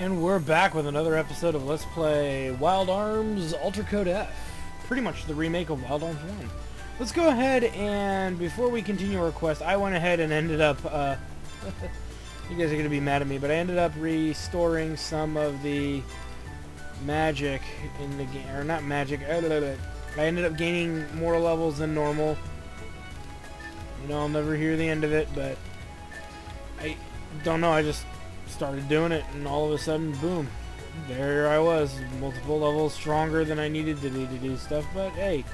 And we're back with another episode of Let's Play Wild Arms Alter Code F. Pretty much the remake of Wild Arms 1. Let's go ahead and, before we continue our quest, I went ahead and ended up, you guys are going to be mad at me, but I ended up restoring some of the magic in the game, or not magic, I ended up gaining more levels than normal. You know, I'll never hear the end of it, but I don't know, I just started doing it, and all of a sudden, boom, there I was, multiple levels stronger than I needed to be to do stuff, but hey,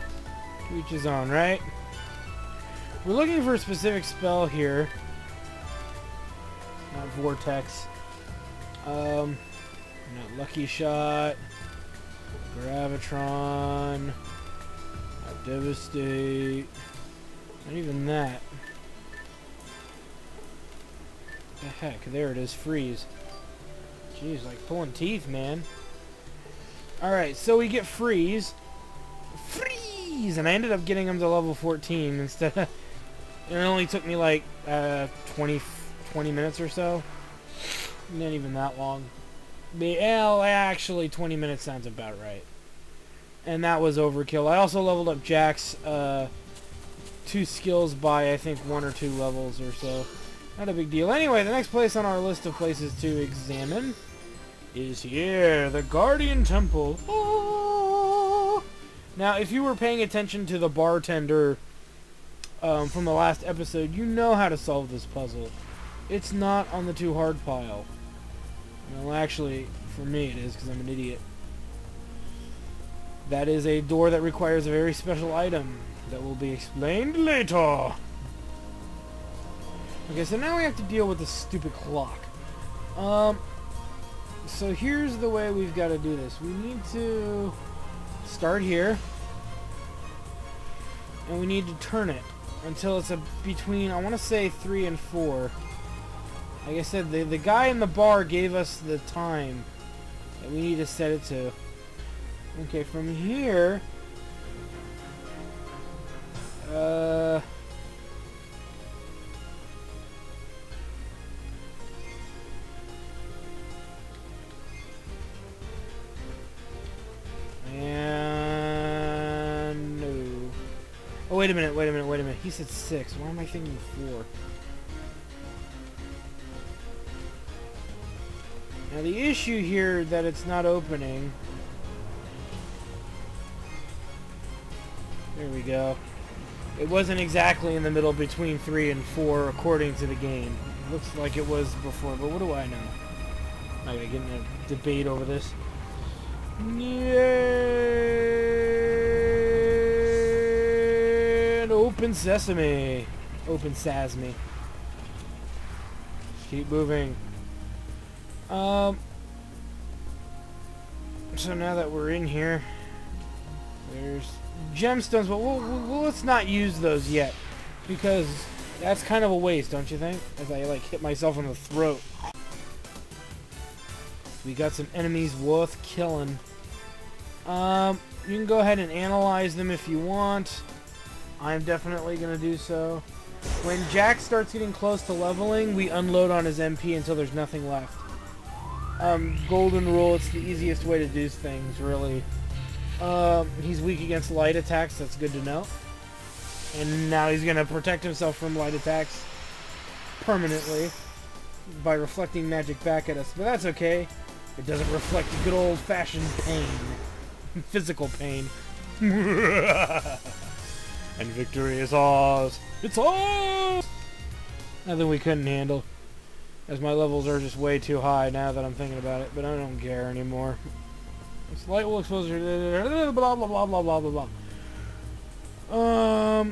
to each his own, right? We're looking for a specific spell here, not Vortex, not Lucky Shot, Gravitron, not Devastate, not even that. The heck, there it is, Freeze. Jeez, like pulling teeth, man. Alright, so we get Freeze. Freeze! And I ended up getting him to level 14 instead of... It only took me like 20 minutes or so. Not even that long. Well, actually, 20 minutes sounds about right. And that was overkill. I also leveled up Jack's 2 skills by, I think, 1 or 2 levels or so. Not a big deal. Anyway, the next place on our list of places to examine is here, the Guardian Temple. Oh! Now, if you were paying attention to the bartender from the last episode, you know how to solve this puzzle. It's not on the too hard pile. Well, actually, for me it is, because I'm an idiot. That is a door that requires a very special item that will be explained later. Okay, so now we have to deal with this stupid clock. So here's the way we've got to do this. We need to start here, and we need to turn it until it's between, I want to say, 3 and 4. Like I said, the guy in the bar gave us the time that we need to set it to. Okay, from here, and no. Oh, wait a minute. He said 6. Why am I thinking 4? Now the issue here that it's not opening. There we go. It wasn't exactly in the middle between 3 and 4 according to the game. It looks like it was before, but what do I know? I'm not gonna get in a debate over this. And open sesame. Open sesame. Keep moving. So now that we're in here, there's gemstones, but let's not use those yet, because that's kind of a waste, don't you think? As I like hit myself in the throat. We got some enemies worth killing. You can go ahead and analyze them if you want. I'm definitely going to do so. When Jack starts getting close to leveling, we unload on his MP until there's nothing left. Golden rule, it's the easiest way to do things, really. He's weak against light attacks, that's good to know. And now he's going to protect himself from light attacks permanently by reflecting magic back at us. But that's okay. It doesn't reflect good old-fashioned pain. Physical pain. And victory is ours. It's ours! Nothing we couldn't handle. As my levels are just way too high now that I'm thinking about it. But I don't care anymore. Light will expose her. Blah, blah, blah, blah, blah, blah, blah.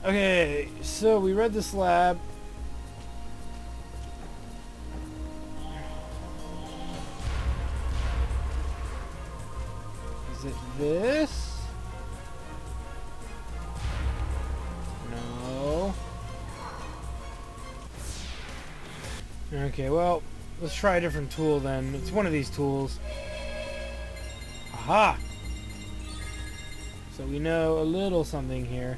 Okay, so we read this lab. Is it this? No. Okay, well, let's try a different tool then. It's one of these tools. Aha! So we know a little something here.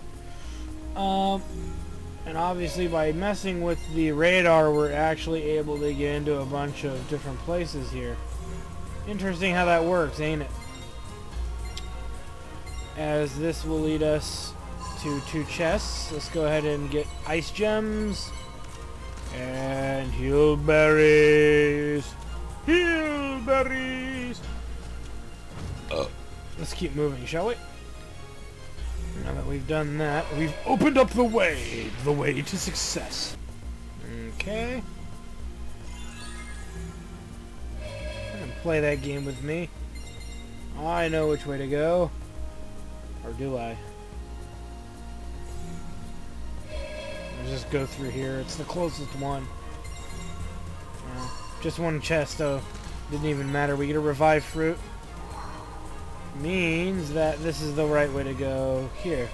And obviously by messing with the radar, we're actually able to get into a bunch of different places here. Interesting how that works, ain't it? As this will lead us to 2 chests. Let's go ahead and get ice gems. And heal berries. Heal berries. Let's keep moving, shall we? Now that we've done that, we've opened up the way to success. Okay. You can play that game with me. I know which way to go. Or do I? Let's just go through here. It's the closest one. Just one chest, though. Didn't even matter. We get a revived fruit. Means that this is the right way to go here.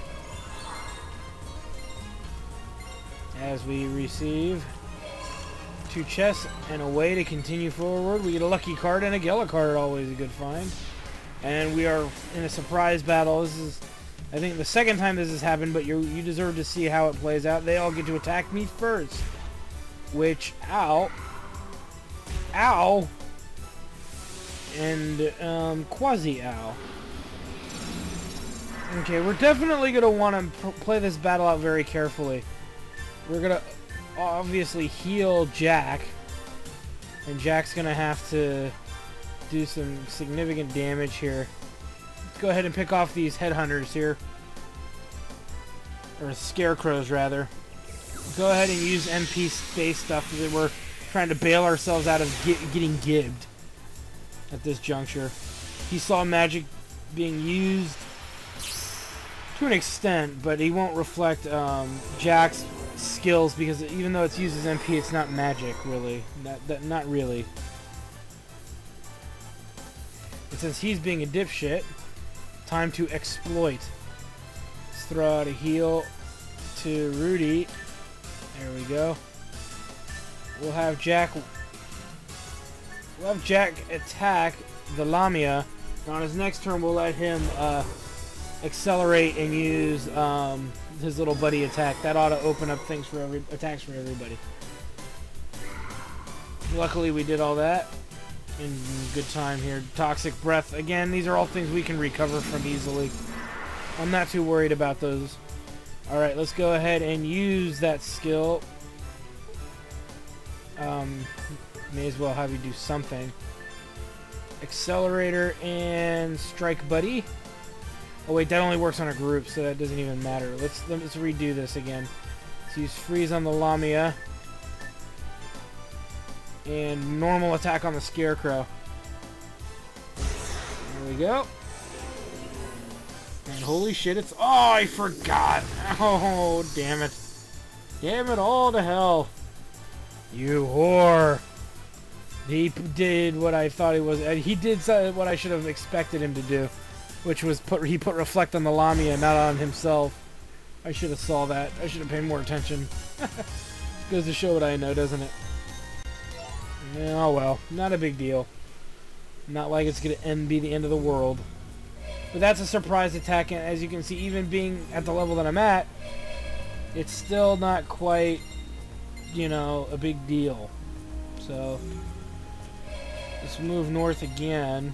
As we receive 2 chests and a way to continue forward, we get a lucky card and a Gala card, always a good find. And we are in a surprise battle. This is, I think, the second time this has happened, but you deserve to see how it plays out. They all get to attack me first. Which, ow, and quasi-ow. Okay, we're definitely going to want to play this battle out very carefully. We're going to obviously heal Jack. And Jack's going to have to do some significant damage here. Let's go ahead and pick off these headhunters here. Or scarecrows, rather. Go ahead and use MP space stuff that we're trying to bail ourselves out of getting gibbed at this juncture. He saw magic being used to an extent, but he won't reflect Jack's skills because even though it's used as MP, it's not magic, really. Not really. And since he's being a dipshit, time to exploit. Let's throw out a heal to Rudy. There we go. We'll have Jack attack the Lamia. On his next turn, we'll let him accelerate and use his little buddy attack. That ought to open up things for attacks for everybody. Luckily, we did all that in good time here. Toxic breath. Again, these are all things we can recover from easily. I'm not too worried about those. All right, let's go ahead and use that skill. May as well have you do something. Accelerator and strike buddy. Oh wait, that only works on a group, so that doesn't even matter. Let's redo this again. Let's use freeze on the Lamia. And normal attack on the Scarecrow. There we go. And holy shit, it's... Oh, I forgot! Oh, damn it. Damn it all to hell. You whore. He did what I thought he was... He did what I should have expected him to do. Which was put reflect on the Lamia, not on himself. I should have saw that. I should have paid more attention. Goes to show what I know, doesn't it? Oh well, not a big deal. Not like it's going to be the end of the world. But that's a surprise attack, and as you can see, even being at the level that I'm at, it's still not quite, you know, a big deal. So, let's move north again,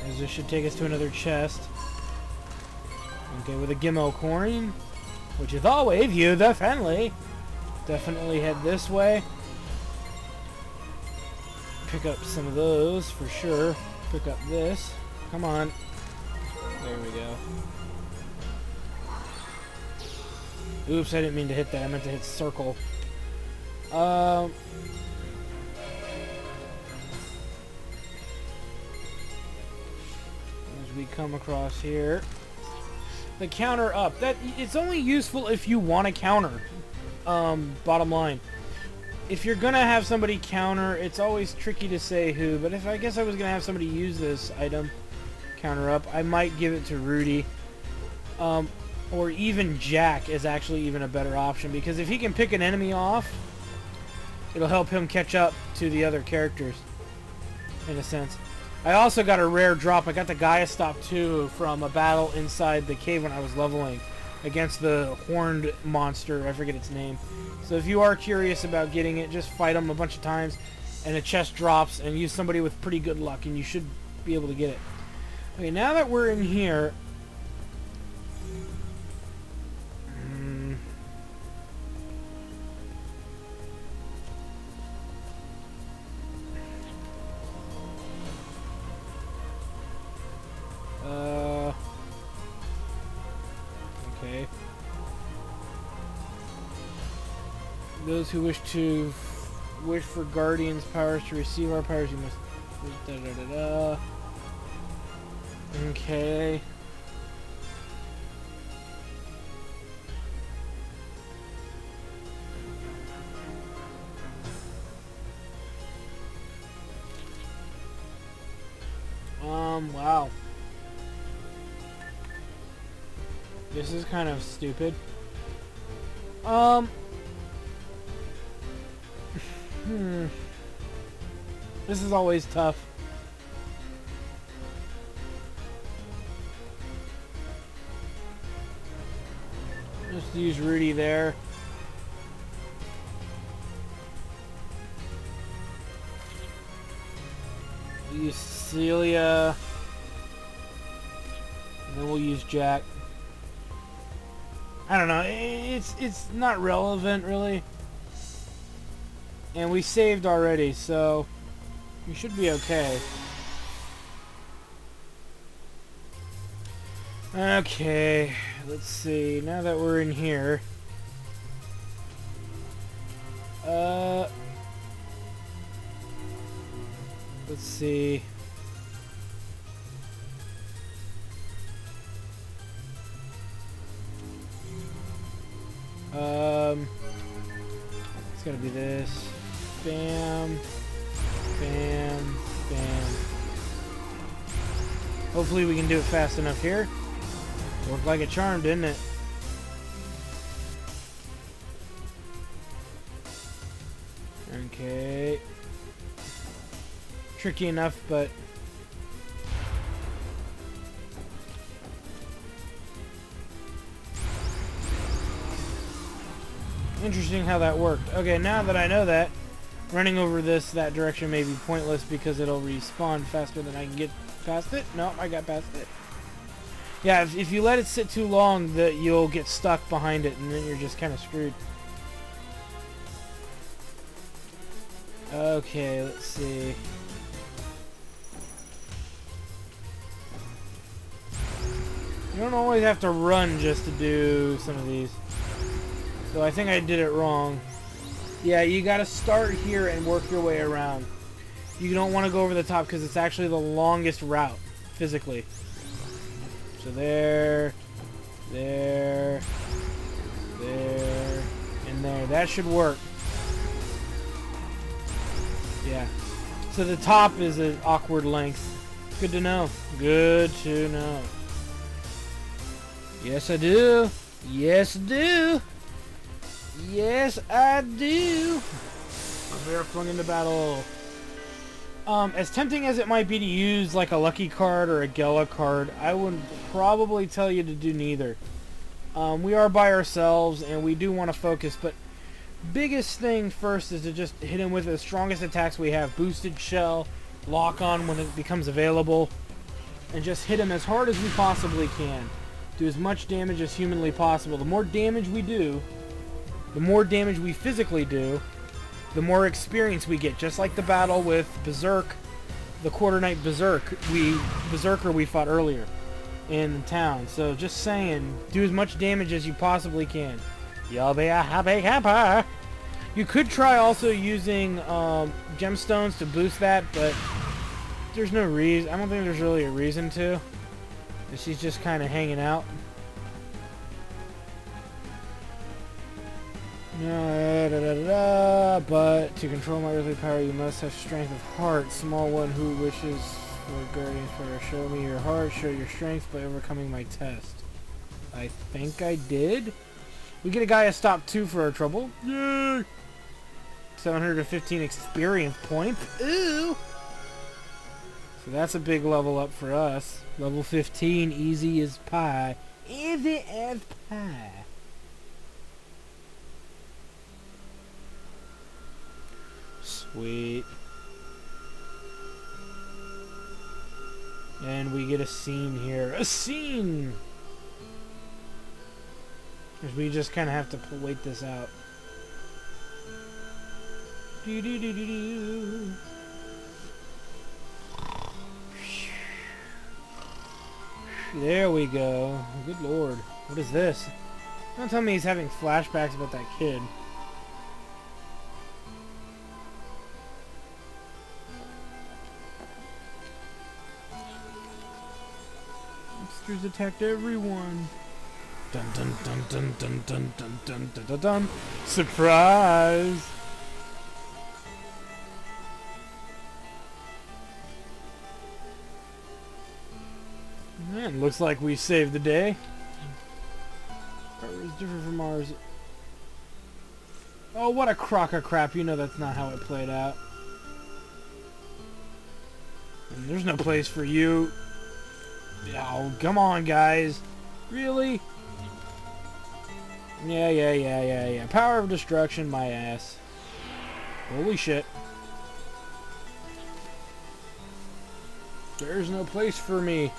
as this should take us to another chest. Okay, with a Gimmo coin, which is always you, the friendly. Definitely head this way. Pick up some of those for sure. Pick up this. Come on. There we go. Oops, I didn't mean to hit that. I meant to hit circle. As we come across here. The counter up. It's only useful if you want to counter. Bottom line. If you're gonna have somebody counter, it's always tricky to say who, but if I guess I was gonna have somebody use this item, counter up, I might give it to Rudy. Or even Jack is actually even a better option, because if he can pick an enemy off, it'll help him catch up to the other characters, in a sense. I also got a rare drop. I got the Gaia Stop 2 from a battle inside the cave when I was leveling. against the horned monster. I forget its name. So if you are curious about getting it, just fight them a bunch of times, and a chest drops, and use somebody with pretty good luck, and you should be able to get it. Okay, now that we're in here... Okay. Those who wish for Guardian's powers to receive our powers, you must... Da, da, da, da. Okay. Wow. This is kind of stupid. This is always tough. Just use Rudy there. Use Celia. And then we'll use Jack. I don't know. It's not relevant, really. And we saved already, so we should be okay. Okay, let's see. Now that we're in here, let's see. It's gotta be this. Bam, bam, bam. Hopefully we can do it fast enough here. Worked like a charm, didn't it? Okay. Tricky enough, but... Interesting how that worked. Okay, now that I know that, running over that direction may be pointless because it'll respawn faster than I can get past it. No, I got past it. Yeah, if you let it sit too long, you'll get stuck behind it, and then you're just kind of screwed. Okay, let's see. You don't always have to run just to do some of these. So I think I did it wrong. Yeah, you gotta start here and work your way around. You don't want to go over the top because it's actually the longest route, physically. So there, there, there, and there. That should work. Yeah. So the top is an awkward length. Good to know. Good to know. Yes, I do. Yes, I do. Yes, I do. Bear flung into battle. As tempting as it might be to use like a lucky card or a Gela card, I would probably tell you to do neither. We are by ourselves and we do want to focus, but biggest thing first is to just hit him with the strongest attacks we have. Boosted Shell, Lock On when it becomes available, and just hit him as hard as we possibly can. Do as much damage as humanly possible. The more damage we do, the more damage we physically do, the more experience we get. Just like the battle with Berserk, the Quarter Knight Berserker we fought earlier in town. So just saying, do as much damage as you possibly can. You'll be a happy camper. You could try also using gemstones to boost that, but there's no reason. I don't think there's really a reason to. She's just kind of hanging out. But to control my earthly power, you must have strength of heart. Small one who wishes for Guardian's power. Show me your heart. Show your strength by overcoming my test. I think I did. We get a guy a stop 2 for our trouble. Yay! 715 experience points. Ooh! So that's a big level up for us. Level 15, easy as pie. Easy as pie. Sweet. And we get a scene here. A scene! Because we just kind of have to wait this out. Do do do do do. There we go. Good lord. What is this? Don't tell me he's having flashbacks about that kid. Monsters attacked everyone. Dun dun dun dun dun dun dun dun dun dun dun. Surprise! Man, looks like we saved the day. It was different from ours. Oh, what a crock of crap. You know that's not how it played out. And there's no place for you. Oh, come on, guys. Really? Yeah. Power of destruction, my ass. Holy shit. There's no place for me.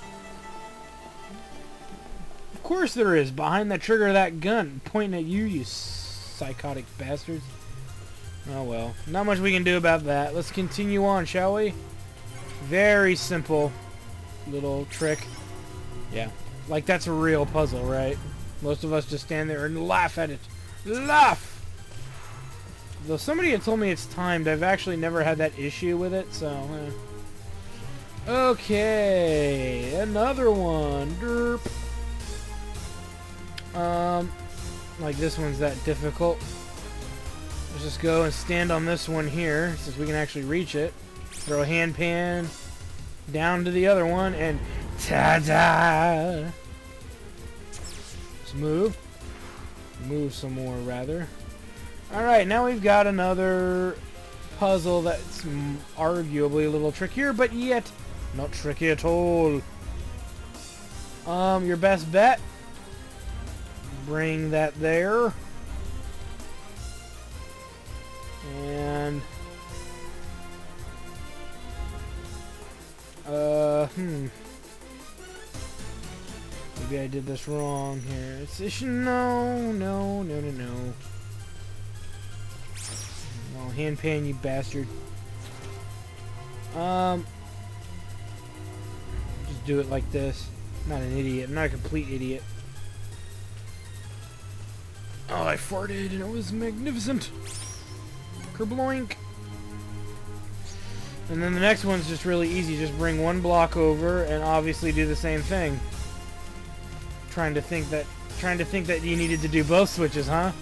Of course there is. Behind the trigger of that gun, pointing at you, you psychotic bastards. Oh well. Not much we can do about that. Let's continue on, shall we? Very simple little trick. Yeah. Like that's a real puzzle, right? Most of us just stand there and laugh at it. Laugh! Though somebody had told me it's timed, I've actually never had that issue with it, so... Okay, another one. Derp. Like this one's that difficult. Let's just go and stand on this one here, since we can actually reach it. Throw a hand pan down to the other one, and ta-da! Let's move. Move some more, rather. Alright, now we've got another puzzle that's arguably a little trickier, but yet not tricky at all. Your best bet? Bring that there. And... Maybe I did this wrong here. It's no. Well, hand pan, you bastard. Just do it like this. I'm not an idiot. I'm not a complete idiot. Oh, I farted and it was magnificent. Kerbloink. And then the next one's just really easy. Just bring one block over and obviously do the same thing. Trying to think that you needed to do both switches, huh?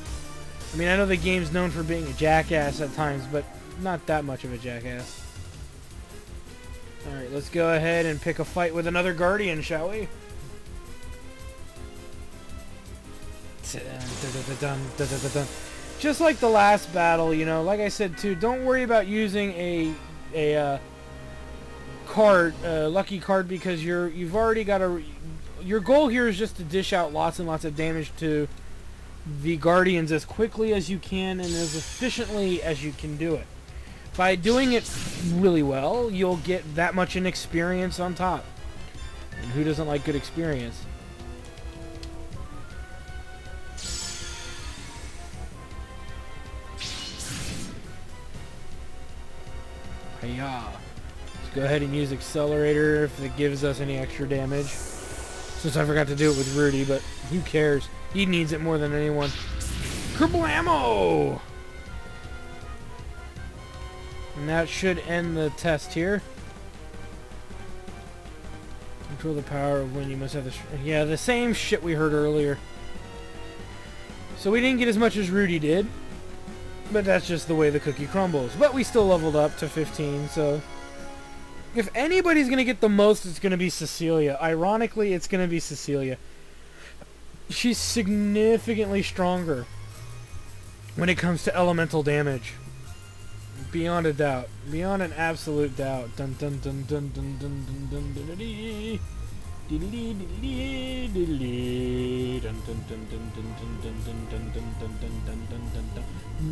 I mean, I know the game's known for being a jackass at times, but not that much of a jackass. Alright, let's go ahead and pick a fight with another Guardian, shall we? Just like the last battle, you know, like I said too, don't worry about using a lucky card, because you've already got your goal here is just to dish out lots and lots of damage to the Guardians as quickly as you can and as efficiently as you can do it. By doing it really well, you'll get that much in experience on top. And who doesn't like good experience? Hiya. Let's go ahead and use Accelerator if it gives us any extra damage. Since I forgot to do it with Rudy, but who cares? He needs it more than anyone. Kerblamo! And that should end the test here. Control the power of when you must have the... Yeah, the same shit we heard earlier. So we didn't get as much as Rudy did. But that's just the way the cookie crumbles. But we still leveled up to 15, so... If anybody's going to get the most, it's going to be Cecilia. Ironically, it's going to be Cecilia. She's significantly stronger when it comes to elemental damage. Beyond a doubt. Beyond an absolute doubt. Dun dun dun dun dun dun dun dun dun dun. Who's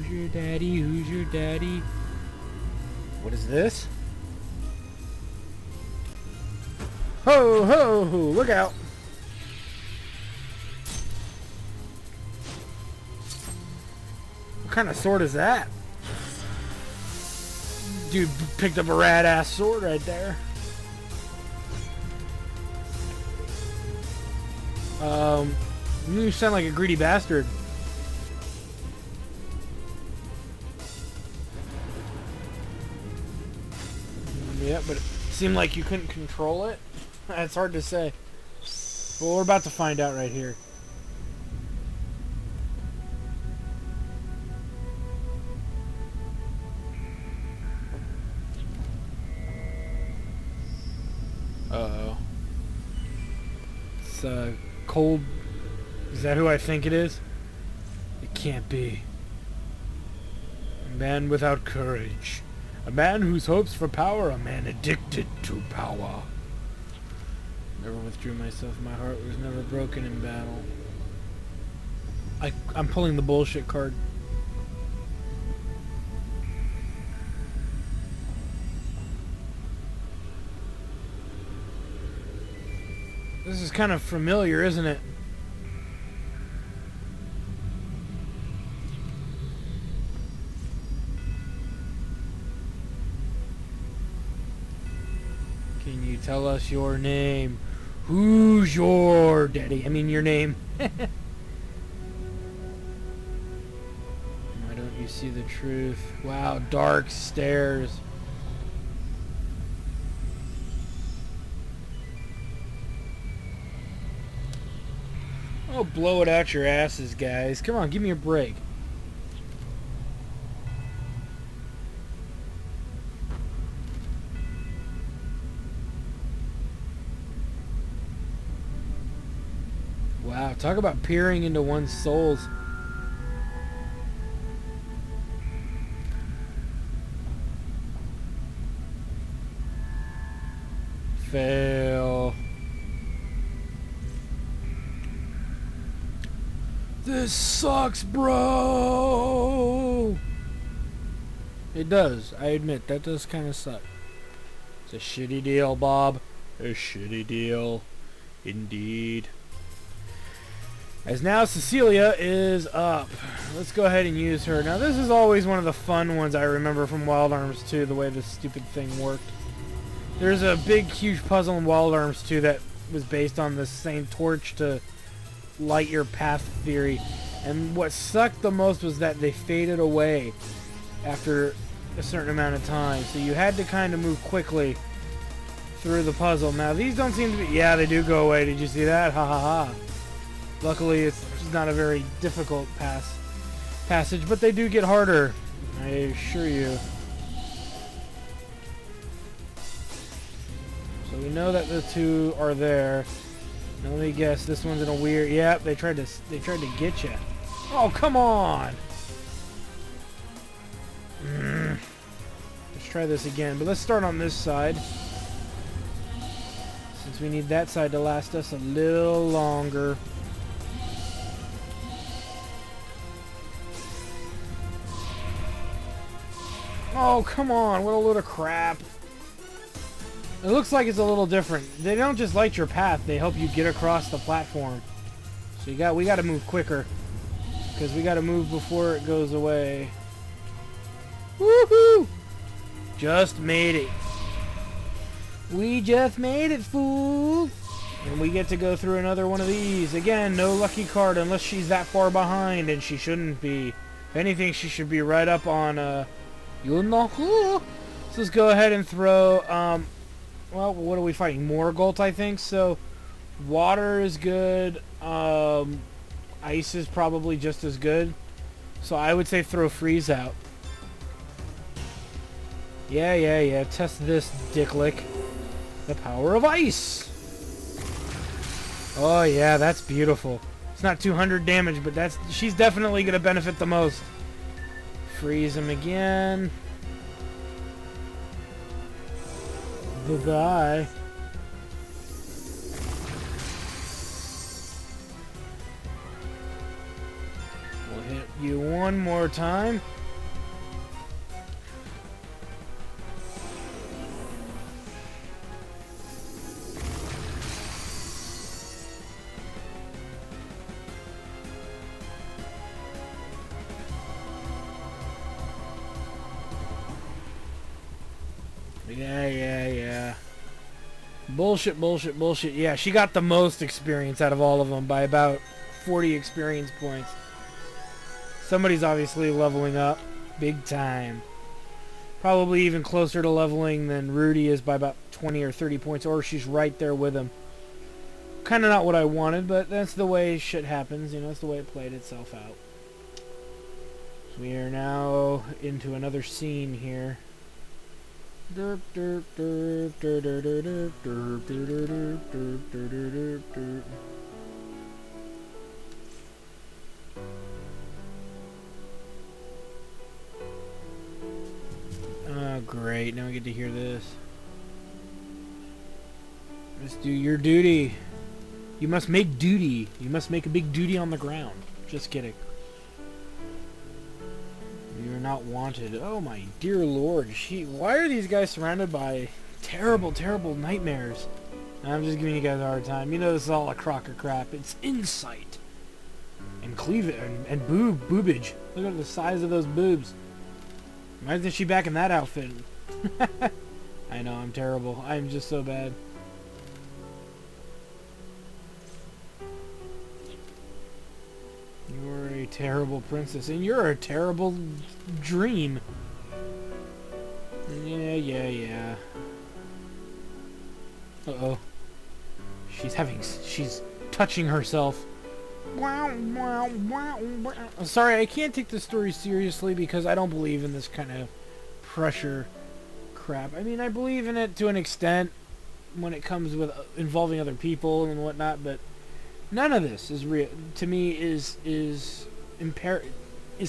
your daddy? Who's your daddy? What is this? Ho, ho, ho, look out. What kind of sword is that? Dude picked up a rad-ass sword right there. You sound like a greedy bastard. Yeah, but it seemed like you couldn't control it. That's hard to say. Well, we're about to find out right here. Uh-oh. It's cold. Is that who I think it is? It can't be. A man without courage. A man whose hopes for power. A man addicted to power. Never withdrew myself. My heart was never broken in battle. I'm pulling the bullshit card. This is kind of familiar, isn't it? Can you tell us your name? Who's your daddy? I mean, your name. Why don't you see the truth? Wow, dark stairs. Oh, blow it out your asses, guys. Come on, give me a break. Wow, talk about peering into one's souls. Fail. This sucks, bro. It does. I admit, that does kind of suck. It's a shitty deal, Bob. A shitty deal. Indeed. As now Cecilia is up. Let's go ahead and use her. Now this is always one of the fun ones I remember from Wild Arms 2, the way this stupid thing worked. There's a big, huge puzzle in Wild Arms 2 that was based on the same torch to light your path theory. And what sucked the most was that they faded away after a certain amount of time. So you had to kind of move quickly through the puzzle. Now these don't seem to be... Yeah, they do go away. Did you see that? Ha ha ha. Luckily, it's not a very difficult passage, but they do get harder, I assure you. So we know that the two are there. Now let me guess, this one's in a weird... Yep, they tried to get you. Oh, come on! Let's try this again, but let's start on this side, since we need that side to last us a little longer. Oh, come on. What a load of crap. It looks like it's a little different. They don't just light your path. They help you get across the platform. So we got to move quicker. Because we got to move before it goes away. Woohoo! Just made it. We just made it, fool. And we get to go through another one of these. Again, no lucky card unless she's that far behind. And she shouldn't be. If anything, she should be right up on... You know who? So let's go ahead and throw, well, what are we fighting? Morgolt, I think. So, water is good. Ice is probably just as good. So I would say throw freeze out. Yeah. Test this, dicklick. The power of ice. Oh, yeah, that's beautiful. It's not 200 damage, but she's definitely going to benefit the most. Freeze him again. Goodbye. you one more time. Yeah. Bullshit, bullshit, bullshit. Yeah, she got the most experience out of all of them by about 40 experience points. Somebody's obviously leveling up big time. Probably even closer to leveling than Rudy is by about 20 or 30 points, or she's right there with him. Kind of not what I wanted, but that's the way shit happens. You know, that's the way it played itself out. So we are now into another scene here. Oh, great. Now we get to hear this. Just do your duty. You must make duty. You must make a big duty on the ground. Just kidding. You're not wanted. Oh my dear lord. Why are these guys surrounded by terrible, terrible nightmares? I'm just giving you guys a hard time. You know this is all a crock of crap. It's insight. And cleavage. And boobage. Look at the size of those boobs. Why isn't she back in that outfit? I know, I'm terrible. I'm just so bad. You're a terrible princess, and you're a terrible dream. Yeah. Uh-oh. She's touching herself. Sorry, I can't take this story seriously because I don't believe in this kind of pressure crap. I mean, I believe in it to an extent when it comes with involving other people and whatnot, but none of this is real. To me, is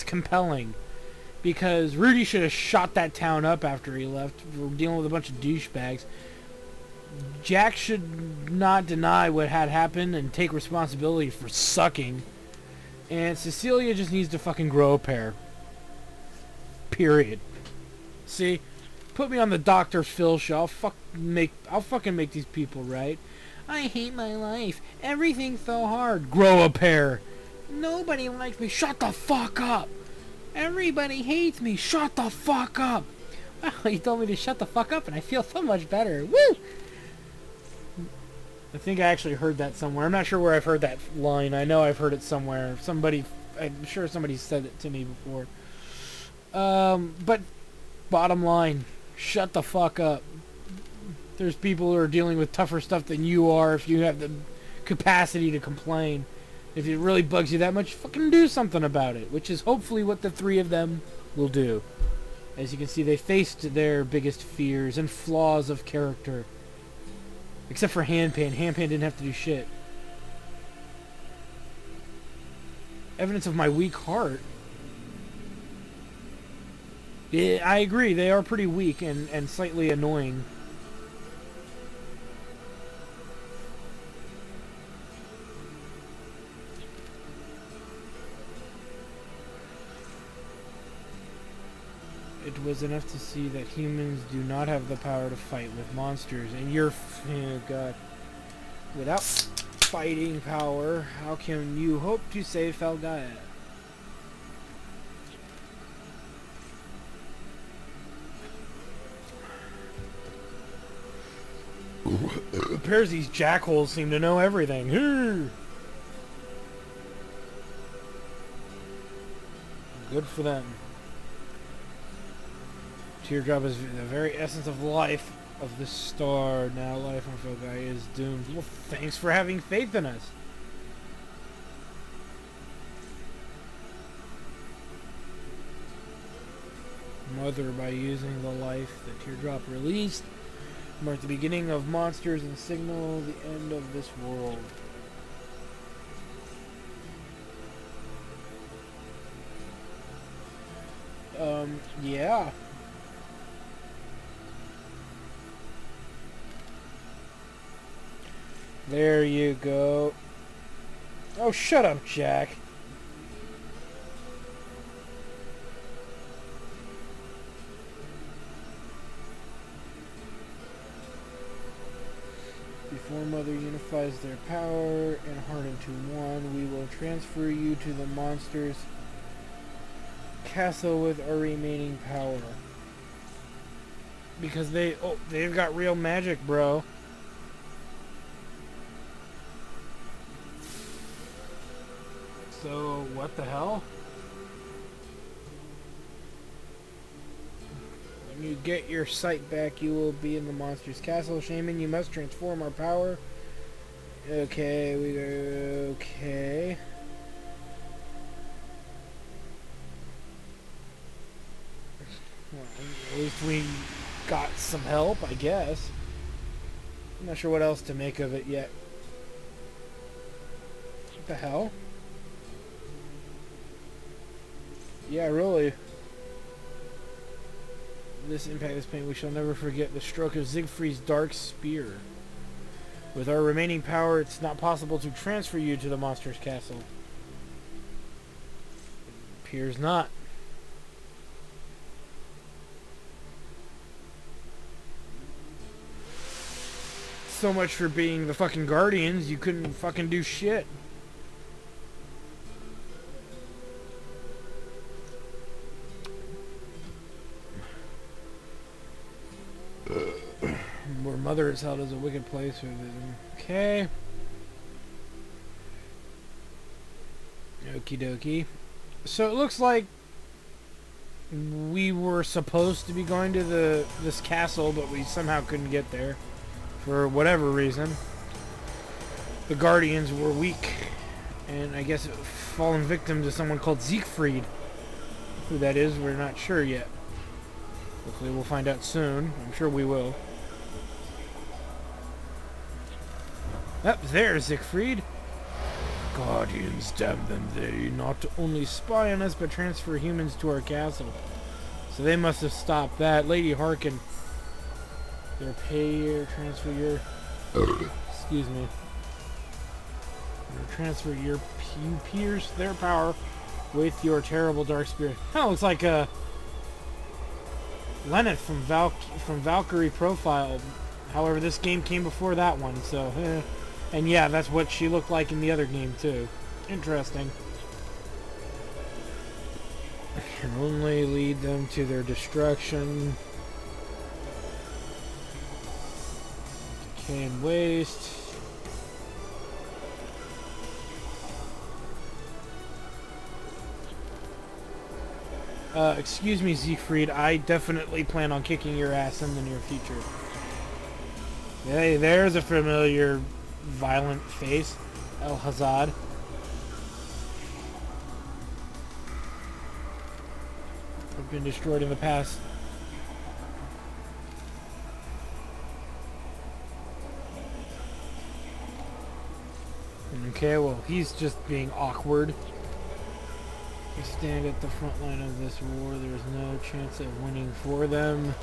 compelling because Rudy should have shot that town up after he left. We're dealing with a bunch of douchebags. Jack should not deny what had happened and take responsibility for sucking. And Cecilia just needs to fucking grow a pair. Period. See? Put me on the Dr. Phil show. I'll fucking make these people right. I hate my life. Everything's so hard. Grow a pair. Nobody likes me. Shut the fuck up. Everybody hates me. Shut the fuck up. Well, you told me to shut the fuck up and I feel so much better. Woo! I think I actually heard that somewhere. I'm not sure where I've heard that line. I know I've heard it somewhere. I'm sure somebody said it to me before. But bottom line, shut the fuck up. There's people who are dealing with tougher stuff than you are if you have the capacity to complain. If it really bugs you that much, fucking do something about it, which is hopefully what the three of them will do. As you can see, they faced their biggest fears and flaws of character. Except for Handpan. Handpan didn't have to do shit. Evidence of my weak heart. Yeah, I agree. They are pretty weak and slightly annoying. It was enough to see that humans do not have the power to fight with monsters, and oh god. Without fighting power, how can you hope to save Felgaia? It appears these jackholes seem to know everything. Good for them. Teardrop is the very essence of life of the star. Now life on Felgaia is doomed. Well, thanks for having faith in us. Mother, by using the life the teardrop released, marked the beginning of monsters and signal the end of this world. Yeah. There you go. Oh, shut up, Jack. Before Mother unifies their power and heart into one, we will transfer you to the monster's castle with our remaining power. Because they've got real magic, bro. So, what the hell? When you get your sight back, you will be in the monster's castle. Shaman, you must transform our power. Okay, okay. Well, at least we got some help, I guess. I'm not sure what else to make of it yet. What the hell? Yeah, really. This impact, this pain, we shall never forget the stroke of Siegfried's dark spear. With our remaining power, it's not possible to transfer you to the monster's castle. It appears not. So much for being the fucking Guardians, you couldn't fucking do shit. Where Mother is held as a wicked place. Okay. Okie dokie. So it looks like we were supposed to be going to this castle, but we somehow couldn't get there. For whatever reason. The Guardians were weak. And I guess fallen victim to someone called Siegfried. Who that is, we're not sure yet. Hopefully we'll find out soon. I'm sure we will. Up there, Siegfried. Guardians, damn them, they not only spy on us, but transfer humans to our castle. So they must have stopped that. Lady Harkin. Their pay or transfer your... excuse me. Or transfer your... You pierce their power with your terrible dark spirit. Oh, it's like Lenneth from Valkyrie Profile. However, this game came before that one, so... And yeah, that's what she looked like in the other game, too. Interesting. Can only lead them to their destruction. Decay and waste. Excuse me, Siegfried. I definitely plan on kicking your ass in the near future. Hey, there's a familiar violent face. El Hazard. I've been destroyed in the past. Okay, well, he's just being awkward. We stand at the front line of this war. There's no chance of winning for them.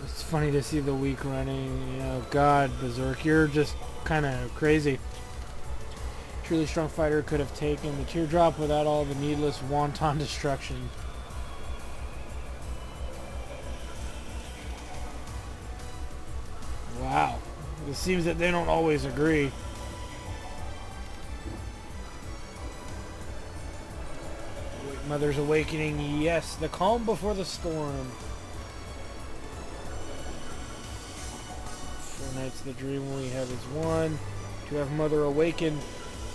It's funny to see the weak running. Oh god, Berserk, you're just kind of crazy. Truly strong fighter could have taken the teardrop without all the needless wanton destruction. Wow. It seems that they don't always agree. Mother's Awakening, yes, the calm before the storm. For nights the dream we have is one. To have Mother awaken,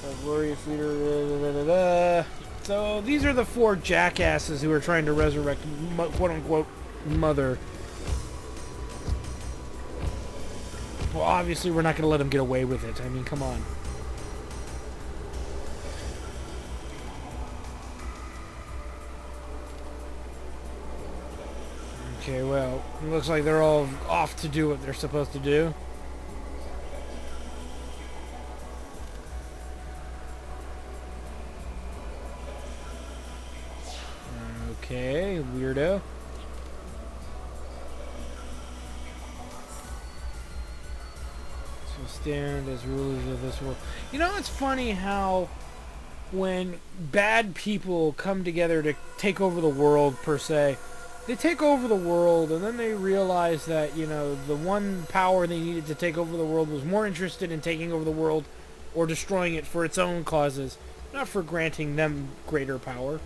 a glorious leader. So these are the four jackasses who are trying to resurrect quote-unquote Mother. Well, obviously we're not going to let them get away with it. I mean, come on. Okay, well, it looks like they're all off to do what they're supposed to do. Okay, weirdo. So stand as rulers of this world. You know, it's funny how when bad people come together to take over the world, per se, They take over the world, and then they realize that, you know, the one power they needed to take over the world was more interested in taking over the world or destroying it for its own causes, not for granting them greater power.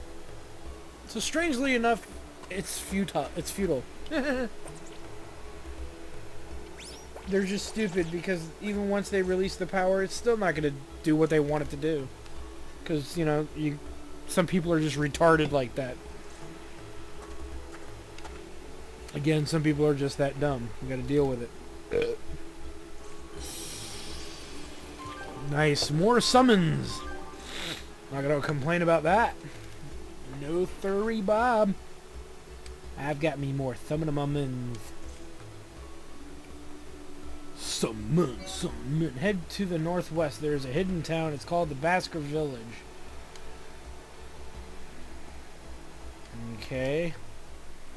So strangely enough, it's futile. It's futile. They're just stupid because even once they release the power, it's still not going to do what they want it to do. Because, you know, some people are just retarded like that. Again, some people are just that dumb. We got to deal with it. Nice, more summons. Not gonna complain about that. No thurry Bob. I've got me more summons. Summon. Head to the northwest. There's a hidden town. It's called the Basker Village. Okay.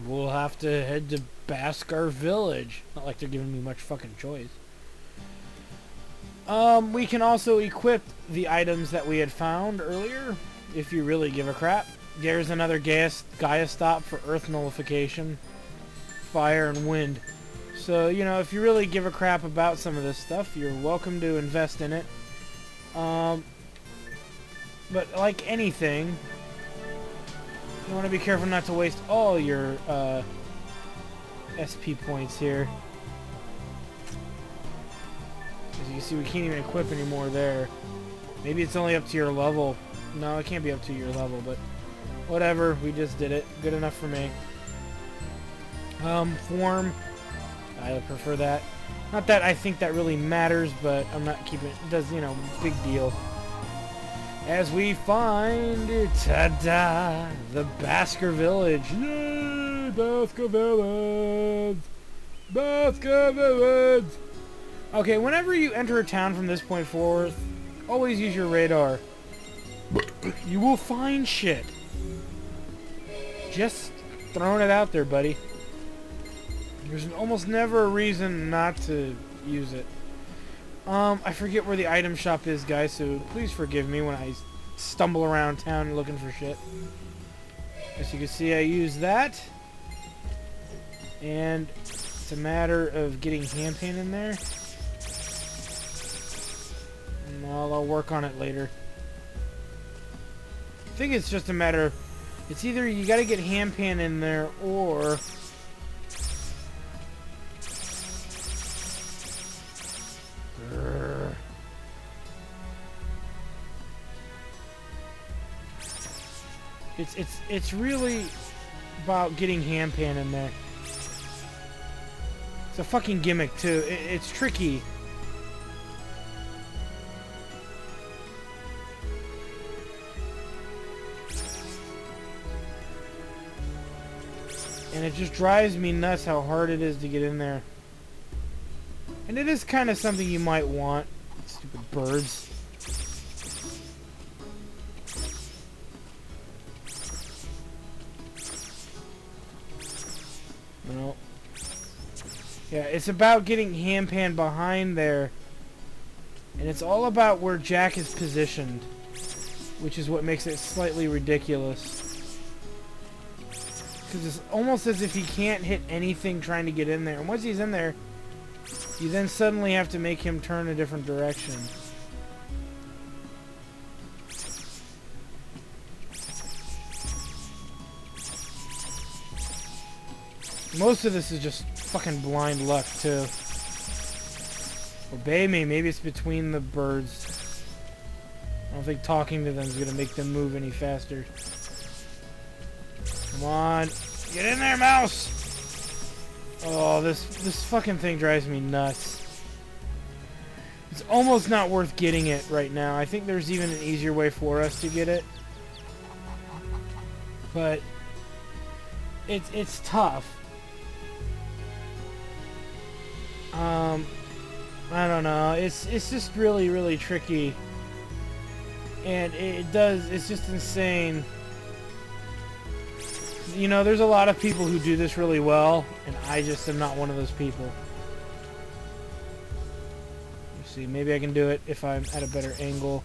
We'll have to head to Basker Village. Not like they're giving me much fucking choice. We can also equip the items that we had found earlier, if you really give a crap. There's another Gaia stop for earth nullification, fire, and wind. So, you know, if you really give a crap about some of this stuff, you're welcome to invest in it. But like anything, you want to be careful not to waste all your SP points here. As you can see, we can't even equip anymore there. Maybe it's only up to your level. No, it can't be up to your level, but whatever. We just did it. Good enough for me. Form. I prefer that. Not that I think that really matters, but I'm not keeping it. It does, you know, big deal. As we find, ta-da, the Basker Village. Yay, Basker Village! Basker Village! Okay, whenever you enter a town from this point forward, always use your radar. You will find shit. Just throwing it out there, buddy. There's almost never a reason not to use it. I forget where the item shop is, guys, so please forgive me when I stumble around town looking for shit. As you can see, I use that. And it's a matter of getting hand paint in there. And I'll work on it later. I think it's just a matter of... It's either you gotta get hand pan in there, or... It's really about getting hand pan in there. It's a fucking gimmick too. It's tricky. And it just drives me nuts how hard it is to get in there. And it is kind of something you might want. Stupid birds. No. Yeah, it's about getting hand pan behind there. And it's all about where Jack is positioned. Which is what makes it slightly ridiculous. Because it's almost as if he can't hit anything trying to get in there. And once he's in there, you then suddenly have to make him turn a different direction. Most of this is just fucking blind luck, too. Obey me. Maybe it's between the birds. I don't think talking to them is going to make them move any faster. Come on. Get in there, mouse! Oh, this fucking thing drives me nuts. It's almost not worth getting it right now. I think there's even an easier way for us to get it. But it's tough. I don't know. It's just really, really tricky. And it's just insane. You know, there's a lot of people who do this really well, and I just am not one of those people. Let's see, maybe I can do it if I'm at a better angle.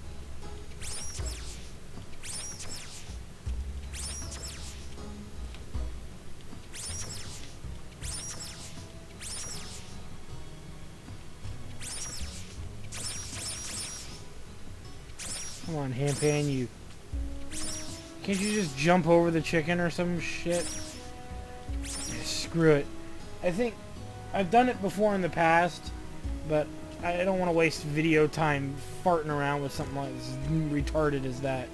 Come on, Hampan, you. Can't you just jump over the chicken or some shit? Yeah, screw it. I think I've done it before in the past, but I don't want to waste video time farting around with something like as retarded as that.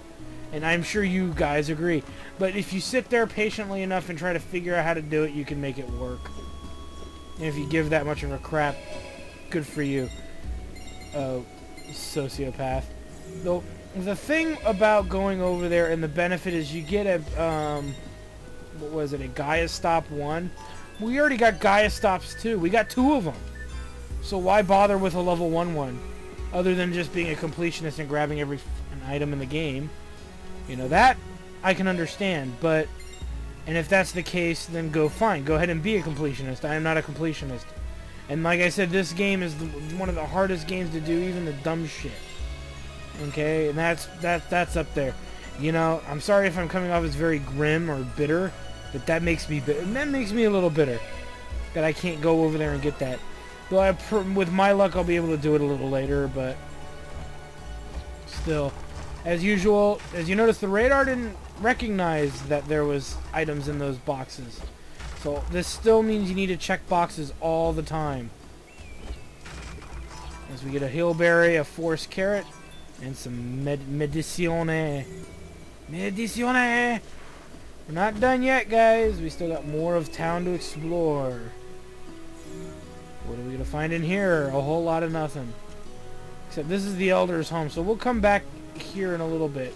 And I'm sure you guys agree. But if you sit there patiently enough and try to figure out how to do it, you can make it work. And if you give that much of a crap, good for you, sociopath. Though the thing about going over there and the benefit is you get a, what was it, a Gaia Stop 1? We already got Gaia Stops 2. We got 2 of them. So why bother with a level 1 one? Other than just being a completionist and grabbing every item in the game. You know, that I can understand, but... And if that's the case, then go fine. Go ahead and be a completionist. I am not a completionist. And like I said, this game is one of the hardest games to do, even the dumb shit. Okay? And that's up there. You know, I'm sorry if I'm coming off as very grim or bitter, but that makes me bitter. And that makes me a little bitter. That I can't go over there and get that. Though with my luck, I'll be able to do it a little later, but... Still. As usual, as you notice, the radar didn't recognize that there was items in those boxes. So this still means you need to check boxes all the time. As we get a hillberry, a force carrot, and some medicione. Medicione! We're not done yet, guys. We still got more of town to explore. What are we gonna find in here? A whole lot of nothing. Except this is the Elder's home, so we'll come back here in a little bit.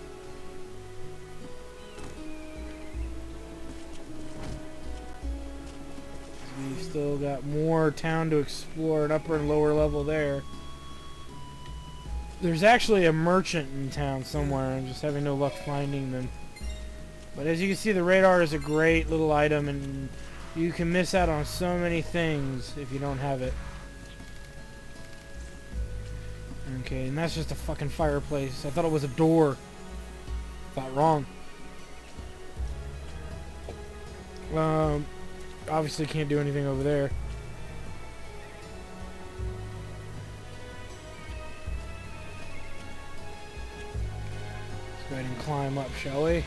We've still got more town to explore, an upper and lower level there. There's actually a merchant in town somewhere. I'm just having no luck finding them. But as you can see, the radar is a great little item, and you can miss out on so many things if you don't have it. Okay, and that's just a fucking fireplace. I thought it was a door. Thought wrong. Obviously can't do anything over there. Let's go ahead and climb up, shall we?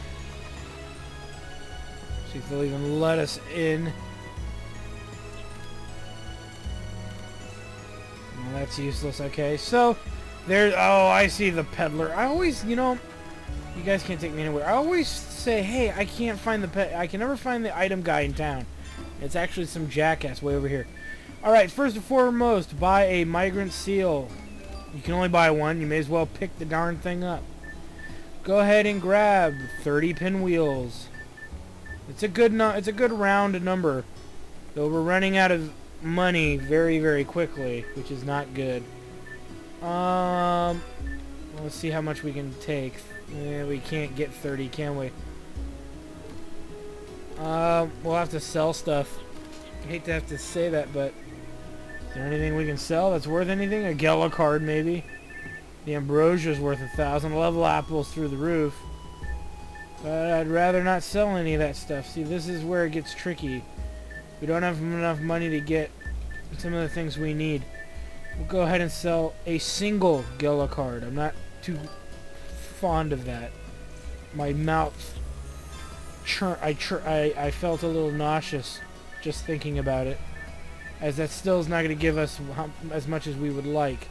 See if they'll even let us in. Well, that's useless. Okay, so there's... Oh, I see the peddler. I always, you know... You guys can't take me anywhere. I always say, hey, I can't find the I can never find the item guy in town. It's actually some jackass way over here. Alright, first and foremost, buy a migrant seal. You can only buy one. You may as well pick the darn thing up. Go ahead and grab 30 pinwheels. It's a good round number. Though we're running out of money very, very quickly, which is not good. Let's see how much we can take. We can't get 30, can we? We'll have to sell stuff. I hate to have to say that, but is there anything we can sell that's worth anything? A Gela card, maybe. The Ambrosia's worth 1,000. Level apples through the roof. But I'd rather not sell any of that stuff. See, this is where it gets tricky. We don't have enough money to get some of the things we need. We'll go ahead and sell a single Gela card. I'm not too fond of that. My mouth I felt a little nauseous just thinking about it, as that still is not going to give us as much as we would like,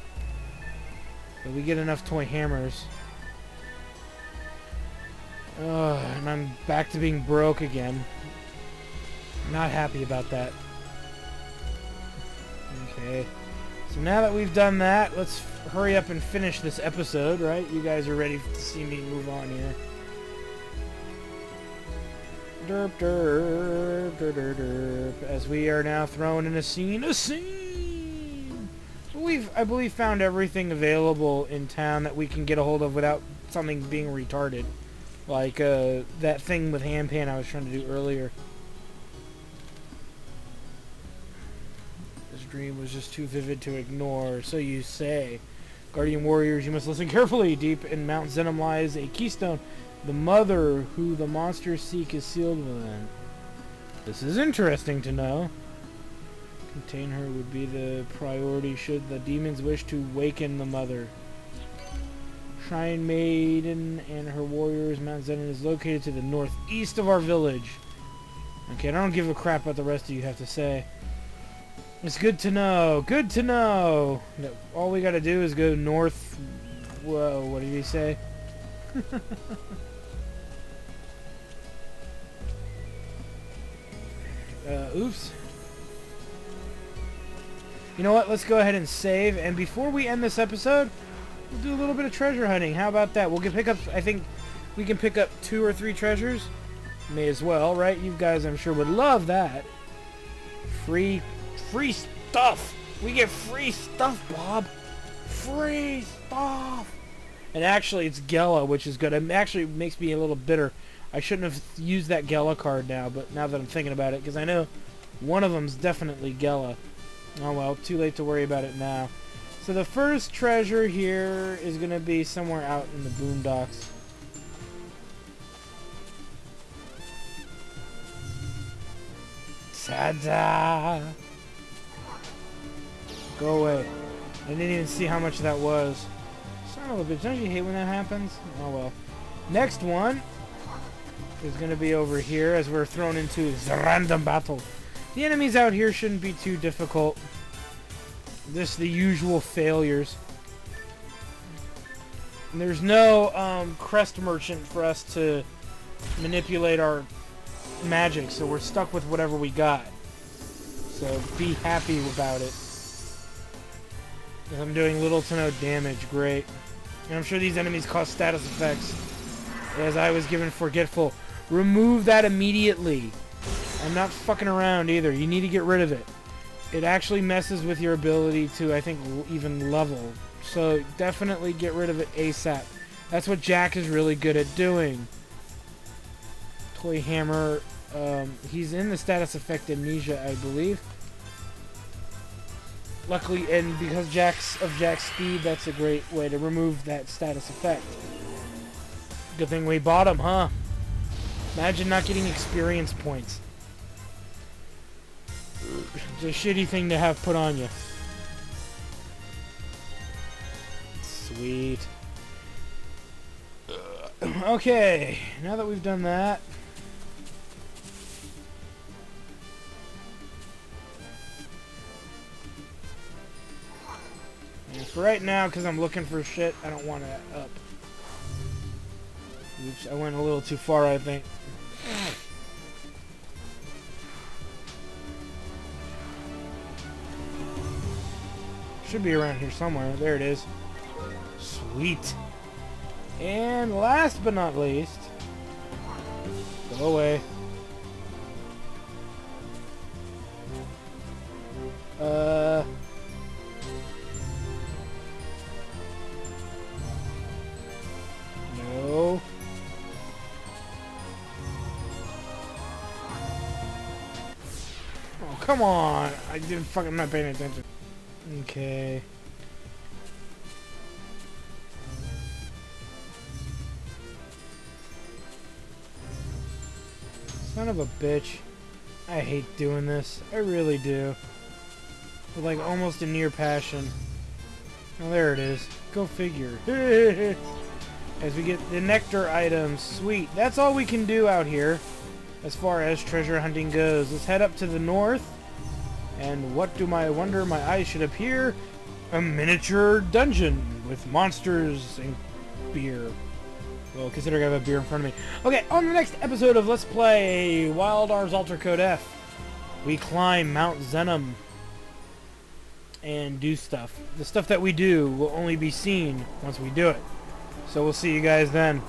but we get enough toy hammers. And I'm back to being broke again. Not happy about that. Okay, so now that we've done that, let's hurry up and finish this episode, right? You guys are ready to see me move on here. Derp, derp, derp, derp, derp. As we are now thrown in a scene. We've, I believe, found everything available in town that we can get a hold of without something being retarded. Like, that thing with Hampan I was trying to do earlier. This dream was just too vivid to ignore, so you say. Guardian warriors, you must listen carefully. Deep in Mount Zenom lies a keystone. The mother who the monsters seek is sealed within. This is interesting to know. Contain her would be the priority should the demons wish to waken the mother. Shrine Maiden and her warriors. Mount Zenon is located to the northeast of our village. Okay, I don't give a crap what the rest of you have to say. It's good to know. Good to know. That all we gotta do is go north. Whoa, what did he say? Oops. You know what? Let's go ahead and save. And before we end this episode, we'll do a little bit of treasure hunting. How about that? We'll pick up, I think we can pick up 2 or 3 treasures. May as well, right? You guys, I'm sure, would love that. Free stuff. We get free stuff, Bob. Free stuff. And actually, it's Gela, which is good. It actually makes me a little bitter. I shouldn't have used that Gela card now, but now that I'm thinking about it, because I know one of them's definitely Gela. Oh well, too late to worry about it now. So the first treasure here is going to be somewhere out in the boondocks. Ta-da! Go away. I didn't even see how much that was. Son of a bitch, don't you hate when that happens? Oh well. Next one is going to be over here as we're thrown into the random battle. The enemies out here shouldn't be too difficult. Just the usual failures. And there's no crest merchant for us to manipulate our magic, so we're stuck with whatever we got. So be happy about it. Because I'm doing little to no damage. Great. And I'm sure these enemies cause status effects. As I was given forgetful. Remove that immediately. I'm not fucking around either. You need to get rid of it. It actually messes with your ability to, I think, even level. So definitely get rid of it ASAP. That's what Jack is really good at doing. Toy Hammer. He's in the status effect Amnesia, I believe. Luckily, and because Jack's speed, that's a great way to remove that status effect. Good thing we bought him, huh? Imagine not getting experience points. It's a shitty thing to have put on you. Sweet. Okay, now that we've done that. And for right now, because I'm looking for shit, I don't want it up. Oops, I went a little too far, I think. Should be around here somewhere. There it is. Sweet. And last but not least, go away. No. Oh, come on. I'm not paying attention. Okay. Son of a bitch. I hate doing this. I really do. With like almost a near passion. Oh, there it is. Go figure. As we get the nectar items. Sweet. That's all we can do out here as far as treasure hunting goes. Let's head up to the north. And what do I wonder my eyes should appear? A miniature dungeon with monsters and beer. Well, considering I have a beer in front of me. Okay, on the next episode of Let's Play Wild Arms Alter Code F, we climb Mount Zenon and do stuff. The stuff that we do will only be seen once we do it. So we'll see you guys then.